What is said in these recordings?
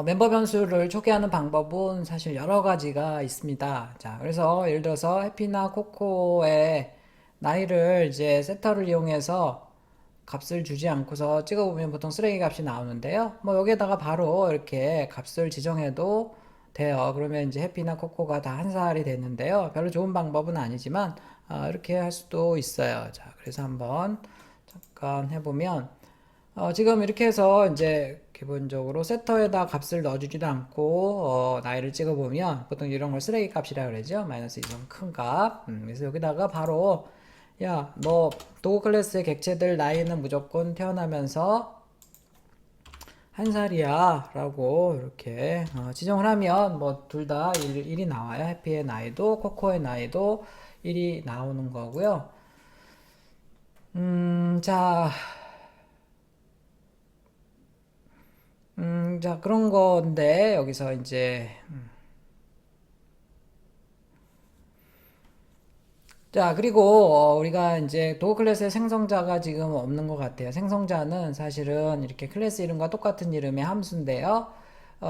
멤버 변수를 초기화하는 방법은 사실 여러 가지가 있습니다. 자, 그래서 예를 들어서 해피나 코코의 나이를 이제 세터를 이용해서 값을 주지 않고서 찍어보면 보통 쓰레기 값이 나오는데요. 뭐 여기에다가 바로 이렇게 값을 지정해도 돼요. 그러면 이제 해피나 코코가 다 한 살이 되는데요. 별로 좋은 방법은 아니지만 이렇게 할 수도 있어요. 자, 그래서 한번 잠깐 해보면 지금 이렇게 해서 이제 기본적으로 세터에다 값을 넣어주지도 않고 나이를 찍어보면 보통 이런 걸 쓰레기 값이라 그러죠. 마이너스 2좀 큰 값. 그래서 여기다가 바로 야, 너 도구 클래스의 객체들 나이는 무조건 태어나면서 한 살이야 라고 이렇게 지정을 하면 뭐 둘 다 1이 나와요. 해피의 나이도 코코의 나이도 1이 나오는 거고요. 자, 자, 그런 건데, 여기서 이제, 자, 그리고, 우리가 이제 도구 클래스의 생성자가 지금 없는 것 같아요. 생성자는 사실은 이렇게 클래스 이름과 똑같은 이름의 함수인데요.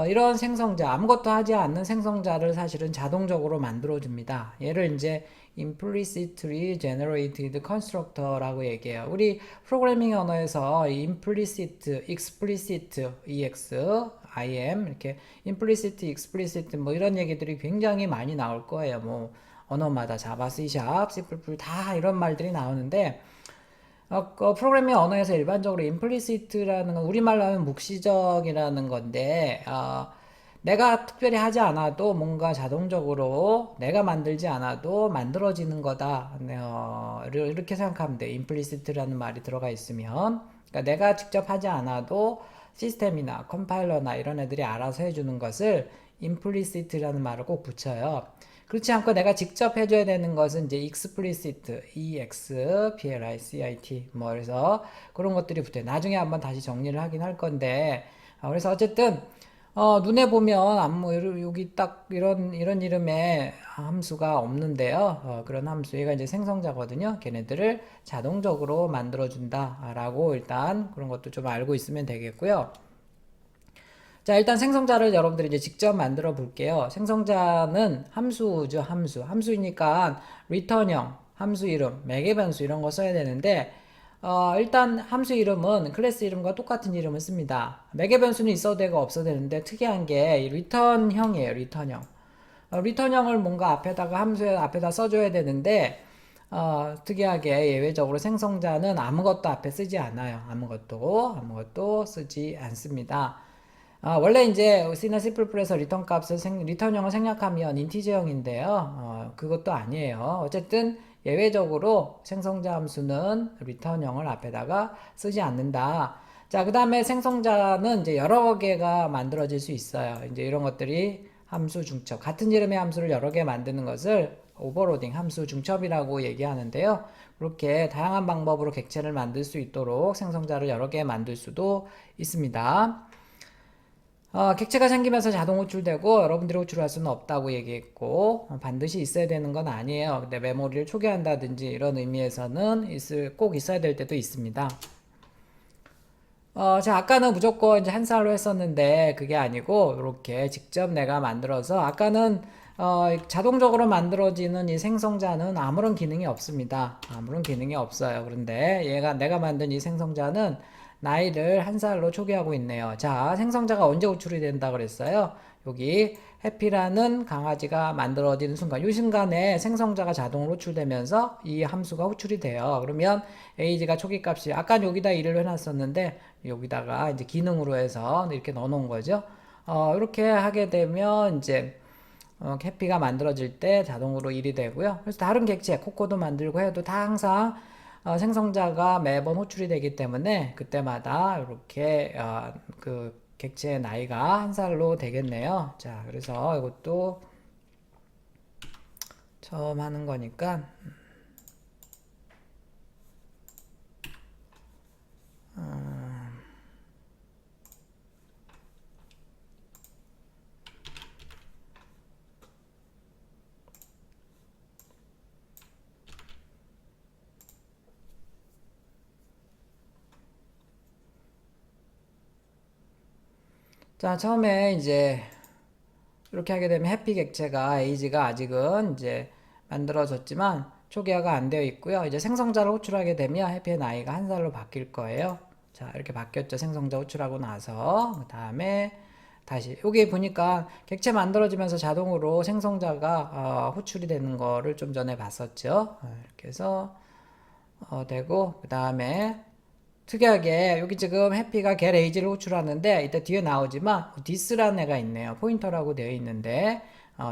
이런 생성자, 아무것도 하지 않는 생성자를 사실은 자동적으로 만들어줍니다. 얘를 이제 implicitly generated constructor라고 얘기해요. 우리 프로그래밍 언어에서 implicit, explicit, ex, im 이렇게 implicit, explicit 뭐 이런 얘기들이 굉장히 많이 나올 거예요. 뭐 언어마다 자바, C#, C++ 다 이런 말들이 나오는데 프로그래밍 언어에서 일반적으로 implicit라는 건 우리말로 하면 묵시적이라는 건데 내가 특별히 하지 않아도 뭔가 자동적으로 내가 만들지 않아도 만들어지는 거다. 이렇게 생각하면 돼. implicit라는 말이 들어가 있으면. 그러니까 내가 직접 하지 않아도 시스템이나 컴파일러나 이런 애들이 알아서 해주는 것을 implicit라는 말을 꼭 붙여요. 그렇지 않고 내가 직접 해줘야 되는 것은 이제 explicit, explicit 뭐 그래서 그런 것들이 붙어요. 나중에 한번 다시 정리를 하긴 할 건데 그래서 어쨌든 눈에 보면 여기 딱 이런 이름의 함수가 없는데요. 그런 함수 얘가 이제 생성자거든요. 걔네들을 자동적으로 만들어준다라고 일단 그런 것도 좀 알고 있으면 되겠고요. 자, 일단 생성자를 여러분들이 이제 직접 만들어 볼게요. 생성자는 함수죠, 함수. 함수이니까 return형, 함수 이름, 매개 변수 이런 거 써야 되는데, 일단 함수 이름은 클래스 이름과 똑같은 이름을 씁니다. 매개 변수는 있어도 되고 없어도 되는데 특이한 게 return형이에요, return형. return형을 뭔가 앞에다가 함수에 앞에다 써줘야 되는데, 특이하게 예외적으로 생성자는 아무것도 앞에 쓰지 않아요. 아무것도 쓰지 않습니다. 원래 이제 C나 C++에서 리턴 값을 리턴형을 생략하면 인티저형인데요. 그것도 아니에요. 어쨌든 예외적으로 생성자 함수는 리턴형을 앞에다가 쓰지 않는다. 자, 그 다음에 생성자는 이제 여러 개가 만들어질 수 있어요. 이제 이런 것들이 함수 중첩. 같은 이름의 함수를 여러 개 만드는 것을 오버로딩 함수 중첩이라고 얘기하는데요. 그렇게 다양한 방법으로 객체를 만들 수 있도록 생성자를 여러 개 만들 수도 있습니다. 객체가 생기면서 자동 호출되고 여러분들이 호출할 수는 없다고 얘기했고 반드시 있어야 되는 건 아니에요. 근데 메모리를 초기화한다든지 이런 의미에서는 꼭 있어야 될 때도 있습니다. 자, 아까는 무조건 이제 한 살로 했었는데 그게 아니고 이렇게 직접 내가 만들어서 아까는 자동적으로 만들어지는 이 생성자는 아무런 기능이 없습니다. 아무런 기능이 없어요. 그런데 내가 만든 이 생성자는 나이를 한 살로 초기하고 있네요. 자, 생성자가 언제 호출이 된다 그랬어요? 여기 해피라는 강아지가 만들어지는 순간, 이 순간에 생성자가 자동으로 호출되면서 이 함수가 호출이 돼요. 그러면 age가 초기 값이 아까 여기다 1을 해놨었는데 여기다가 이제 기능으로 해서 이렇게 넣어놓은 거죠. 이렇게 하게 되면 이제 해피가 만들어질 때 자동으로 1이 되고요. 그래서 다른 객체 코코도 만들고 해도 다 항상 생성자가 매번 호출이 되기 때문에 그때마다 이렇게 그 객체의 나이가 한 살로 되겠네요. 자, 그래서 이것도 처음 하는 거니까 자, 처음에 이제 이렇게 하게 되면 해피 객체가 에이지가 아직은 이제 만들어졌지만 초기화가 안 되어 있고요. 이제 생성자를 호출하게 되면 해피의 나이가 1살로 바뀔 거예요. 자, 이렇게 바뀌었죠. 생성자 호출하고 나서. 그 다음에 다시 여기 보니까 객체 만들어지면서 자동으로 생성자가 호출이 되는 거를 좀 전에 봤었죠. 이렇게 해서 되고 그 다음에 특이하게 여기 지금 해피가 get age를 호출하는데 이따 뒤에 나오지만 this라는 애가 있네요. 포인터라고 되어 있는데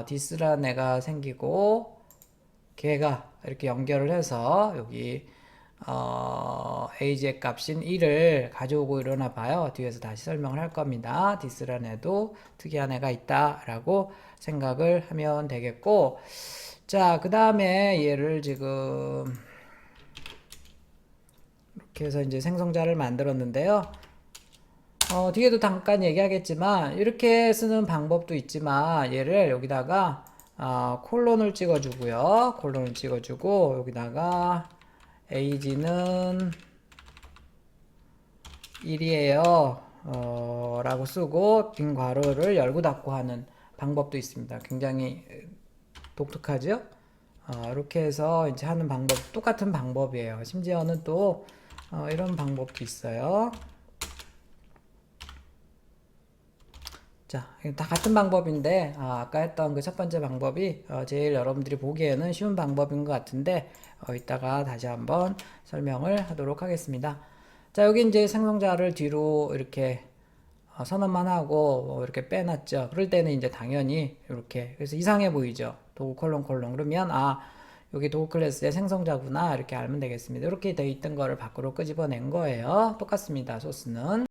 this라는 애가 생기고 걔가 이렇게 연결을 해서 여기 age의 값인 1을 가져오고 이러나 봐요. 뒤에서 다시 설명을 할 겁니다. this라는 애도 특이한 애가 있다라고 생각을 하면 되겠고, 자, 그 다음에 얘를 지금 이렇게 해서 이제 생성자를 만들었는데요. 뒤에도 잠깐 얘기하겠지만 이렇게 쓰는 방법도 있지만 얘를 여기다가 콜론을 찍어주고요. 콜론을 찍어주고 여기다가 age는 1이에요. 라고 쓰고 빈 괄호를 열고 닫고 하는 방법도 있습니다. 굉장히 독특하죠? 이렇게 해서 이제 하는 방법 똑같은 방법이에요. 심지어는 또 이런 방법도 있어요. 자, 다 같은 방법인데 아까 했던 그 첫 번째 방법이 제일 여러분들이 보기에는 쉬운 방법인 것 같은데 이따가 다시 한번 설명을 하도록 하겠습니다. 자, 여기 이제 생성자를 뒤로 이렇게 선언만 하고 이렇게 빼놨죠. 그럴 때는 이제 당연히 이렇게 그래서 이상해 보이죠. 도구 콜론 콜론 그러면 여기 도구 클래스의 생성자구나 이렇게 알면 되겠습니다. 이렇게 돼 있던 거를 밖으로 끄집어낸 거예요. 똑같습니다. 소스는.